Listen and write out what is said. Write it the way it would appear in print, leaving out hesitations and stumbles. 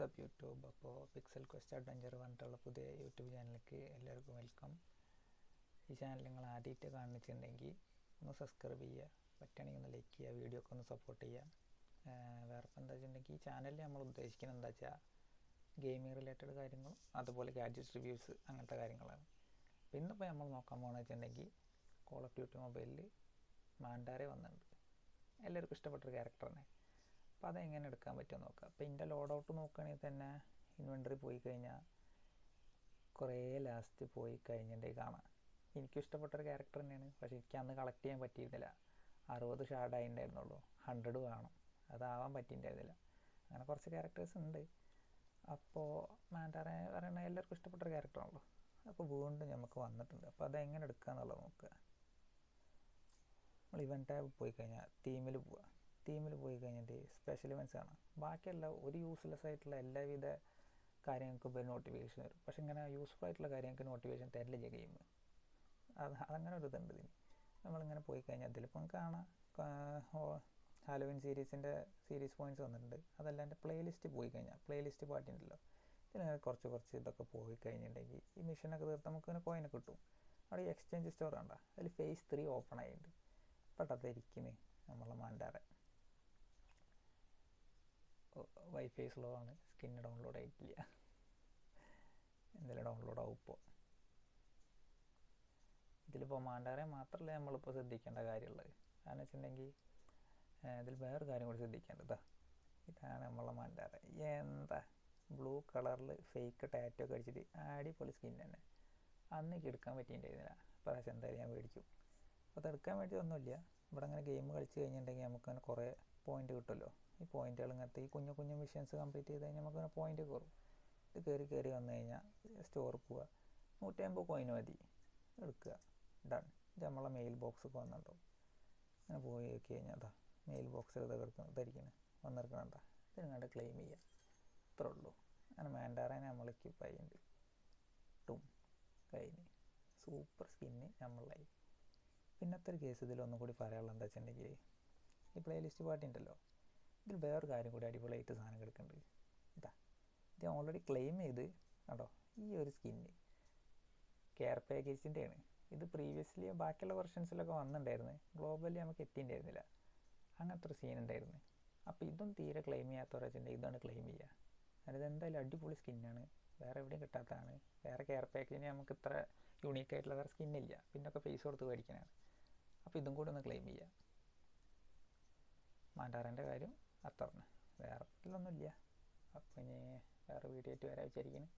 WhatsApp YouTube. അപ്പോൾ pixel question adventure പറഞ്ഞിട്ടുള്ള പുതിയ യൂട്യൂബ് ചാനലിലേക്ക് എല്ലാവർക്കും വെൽക്കം. ഈ ചാനൽ നിങ്ങൾ ആദ്യമായിട്ട് കാണിച്ചിട്ടുണ്ടെങ്കിൽ ഒന്ന് സബ്സ്ക്രൈബ് ചെയ്യുക, പറ്റുകയാണെങ്കിൽ ഒന്ന് ലൈക്ക് ചെയ്യുക, വീഡിയോ ഒക്കെ ഒന്ന് സപ്പോർട്ട് ചെയ്യുക. വേറെ ഇപ്പം എന്താ വെച്ചിട്ടുണ്ടെങ്കിൽ ഈ ചാനലിൽ നമ്മൾ ഉദ്ദേശിക്കുന്നത് എന്താ വെച്ചാൽ ഗെയിമിംഗ് റിലേറ്റഡ് കാര്യങ്ങളും അതുപോലെ ഗാഡ്ജറ്റ്സ് റിവ്യൂസ് അങ്ങനത്തെ കാര്യങ്ങളാണ്. അപ്പോൾ ഇന്നിപ്പോൾ നമ്മൾ നോക്കാൻ പോകുന്നത് വെച്ചിട്ടുണ്ടെങ്കിൽ കോൾ ഓഫ് ഡ്യൂട്ടി മൊബൈലിൽ മാൻഡാരെ വന്നിട്ടുണ്ട്. എല്ലാവർക്കും ഇഷ്ടപ്പെട്ടൊരു ക്യാരക്ടറാണ്. അപ്പോൾ അതെങ്ങനെ എടുക്കാൻ പറ്റുമെന്ന് നോക്കാം. അപ്പോൾ ഇതിൻ്റെ ലോഡ് ഔട്ട് നോക്കുകയാണെങ്കിൽ തന്നെ ഇൻവെൻ്ററി പോയി കഴിഞ്ഞാൽ കുറേ ലാസ്റ്റ് പോയി കഴിഞ്ഞിട്ടുണ്ടെങ്കിൽ കാണാം. എനിക്കും ഇഷ്ടപ്പെട്ടൊരു ക്യാരക്ടർ തന്നെയാണ്, പക്ഷേ എനിക്ക് അന്ന് കളക്ട് ചെയ്യാൻ പറ്റിയിരുന്നില്ല. 60 ഷാർഡ് ഉണ്ടായിരുന്നുള്ളൂ, 100 വേണം, അതാവാൻ പറ്റിയിട്ടുണ്ടായിരുന്നില്ല. അങ്ങനെ കുറച്ച് ക്യാരക്ടേഴ്സ് ഉണ്ട്. അപ്പോൾ മാൻഡാറെ പറയുന്നത് എല്ലാവർക്കും ഇഷ്ടപ്പെട്ടൊരു ക്യാരക്ടറാണല്ലോ. അപ്പോൾ വീണ്ടും നമുക്ക് വന്നിട്ടുണ്ട്. അപ്പോൾ അതെങ്ങനെ എടുക്കുക എന്നുള്ളത് നോക്കുക. നമ്മൾ ഇവൻ്റ് ടാബ് പോയി കഴിഞ്ഞാൽ തീമിൽ പോവുക. തീമിൽ പോയി കഴിഞ്ഞിട്ട് സ്പെഷ്യൽ ഇവൻറ്റ്സ് ആണ്. ബാക്കിയുള്ള ഒരു യൂസ്ലെസ് ആയിട്ടുള്ള എല്ലാവിധ കാര്യങ്ങൾക്കും ഇപ്പോൾ നോട്ടിഫിക്കേഷൻ വരും. പക്ഷെ ഇങ്ങനെ യൂസ്ഫുൾ ആയിട്ടുള്ള കാര്യങ്ങൾക്ക് നോട്ടിഫിക്കേഷൻ തരില്ല ഗെയിം. അതങ്ങനെ ഒരു ഇതുണ്ട് ഇതിന്. നമ്മളിങ്ങനെ പോയി കഴിഞ്ഞാൽ ഇതിലിപ്പം കാണാം ഹാലോവിൻ സീരീസ് പോയിൻറ്റ്സ് വന്നിട്ടുണ്ട്. അതല്ല എൻ്റെ പ്ലേലിസ്റ്റ് പോയി കഴിഞ്ഞാൽ പ്ലേലിസ്റ്റ് പാട്ടുണ്ടല്ലോ, ഇതിന് കുറച്ച് ഇതൊക്കെ പോയി കഴിഞ്ഞിട്ടുണ്ടെങ്കിൽ ഈ മിഷനൊക്കെ തീർത്ത് നമുക്കിങ്ങനെ കോയിനെ കിട്ടും. അവിടെ ഈ എക്സ്ചേഞ്ച് സ്റ്റോർ കണ്ട അതിൽ ഫേസ് 3 ഓപ്പൺ ആയിട്ടുണ്ട്. പെട്ടതിരിക്കുന്നത് നമ്മളെ മാൻഡാറെ വൈഫൈ സ്ലോ ആണ്, സ്കിന്ന് ഡൗൺലോഡ് ആയിട്ടില്ല. എന്തെങ്കിലും ഡൗൺലോഡ് ആവും. ഇപ്പോൾ ഇതിലിപ്പോൾ മാൻഡാറെ മാത്രമല്ല നമ്മളിപ്പോൾ ശ്രദ്ധിക്കേണ്ട കാര്യമുള്ളത്. കാരണം വെച്ചിട്ടുണ്ടെങ്കിൽ ഇതിൽ വേറൊരു കാര്യം കൂടി ശ്രദ്ധിക്കേണ്ടത്. ഇതാണ് നമ്മളെ മാൻഡാറെ. എന്താ ബ്ലൂ കളറിൽ ഫേക്ക് ടാറ്റോ ഒക്കെ അടിച്ചിട്ട് അടിപൊളി സ്കിൻ തന്നെ. അന്നേക്ക് എടുക്കാൻ പറ്റിയിട്ടുണ്ടായിരുന്നില്ല. പ്രാവശ്യം എന്തായാലും ഞാൻ മേടിക്കും. അപ്പോൾ അതെടുക്കാൻ വേണ്ടിയൊന്നുമില്ല. ഇവിടെ അങ്ങനെ ഗെയിം കളിച്ച് കഴിഞ്ഞിട്ടുണ്ടെങ്കിൽ നമുക്കങ്ങനെ കുറേ പോയിൻ്റ് കിട്ടുമല്ലോ. ഈ പോയിൻറ്റുകൾ ഇങ്ങനത്തെ ഈ കുഞ്ഞു മിഷൻസ് കംപ്ലീറ്റ് ചെയ്ത് കഴിഞ്ഞാൽ നമുക്കങ്ങനെ പോയിൻ്റ് കയറും. ഇത് കയറി വന്നു കഴിഞ്ഞാൽ സ്റ്റോറിൽ പോവുക, 150 കോയിൻ മതി, എടുക്കുക, ഡൺ. ഇത് നമ്മളെ മെയിൽ ബോക്സൊക്കെ വന്നിട്ടുണ്ടാവും. അങ്ങനെ പോയി നോക്കി കഴിഞ്ഞാൽ അതാ മെയിൽ ബോക്സിൽ ഇതായിരിക്കണം വന്നിരിക്കണണ്ട. ഇത് നിങ്ങളുടെ ക്ലെയിം ചെയ്യുക, ഇത്രേ ഉള്ളൂ. അങ്ങനെ മാൻഡാറേനെ നമ്മൾ എക്യൂപ്പ് ആയിട്ടുണ്ട്. ടും കഴിഞ്ഞ് സൂപ്പർ സ്കിന്ന് നമ്മളായി. പിന്നത്തെ ഒരു കേസ് ഇതിലൊന്നും കൂടി പറയാനുള്ളത് എന്താ വെച്ചിട്ടുണ്ടെങ്കിൽ ഈ പ്ലേലിസ്റ്റ് പാട്ടുണ്ടല്ലോ, ഇതിൽ വേറൊരു കാര്യം കൂടി അടിപൊളിയായിട്ട് സാധനം കിടക്കുന്നുണ്ട്. ഇത് ഓൾറെഡി ക്ലെയിം ചെയ്ത് കണ്ടോ. ഈ ഒരു സ്കിന്ന് കെയർ പാക്കേജിൻ്റെയാണ്. ഇത് പ്രീവിയസ്ലി ബാക്കിയുള്ള വെർഷൻസിലൊക്കെ വന്നിട്ടുണ്ടായിരുന്നു, ഗ്ലോബലി നമുക്ക് എത്തിയിട്ടുണ്ടായിരുന്നില്ല. അങ്ങനത്തെ ഒരു സീൻ ഉണ്ടായിരുന്നു. അപ്പോൾ ഇതും തീരെ ക്ലെയിം ചെയ്യാത്തവരെ വെച്ചിട്ടുണ്ടെങ്കിൽ ഇതാണ് ക്ലെയിം ചെയ്യുക. അതായത് എന്തായാലും അടിപൊളി സ്കിന്നാണ്, വേറെ എവിടെയും കിട്ടാത്തതാണ്. വേറെ കെയർ പാക്കേജിന് നമുക്ക് ഇത്ര യൂണീക്കായിട്ടുള്ള വേറെ സ്കിന്നില്ല, പിന്നൊക്കെ പൈസ കൊടുത്ത് മേടിക്കാനാണ്. അപ്പോൾ ഇതും കൂടി ഒന്ന് ക്ലെയിം ചെയ്യുക. മാൻഡാറിൻ്റെ കാര്യം അത്ര തന്നെ, വേറെ ഇതിലൊന്നുമില്ല. അപ്പം ഇനി വേറെ വീഡിയോ ആയിട്ട് വരാൻ വിചാരിക്കുന്നു.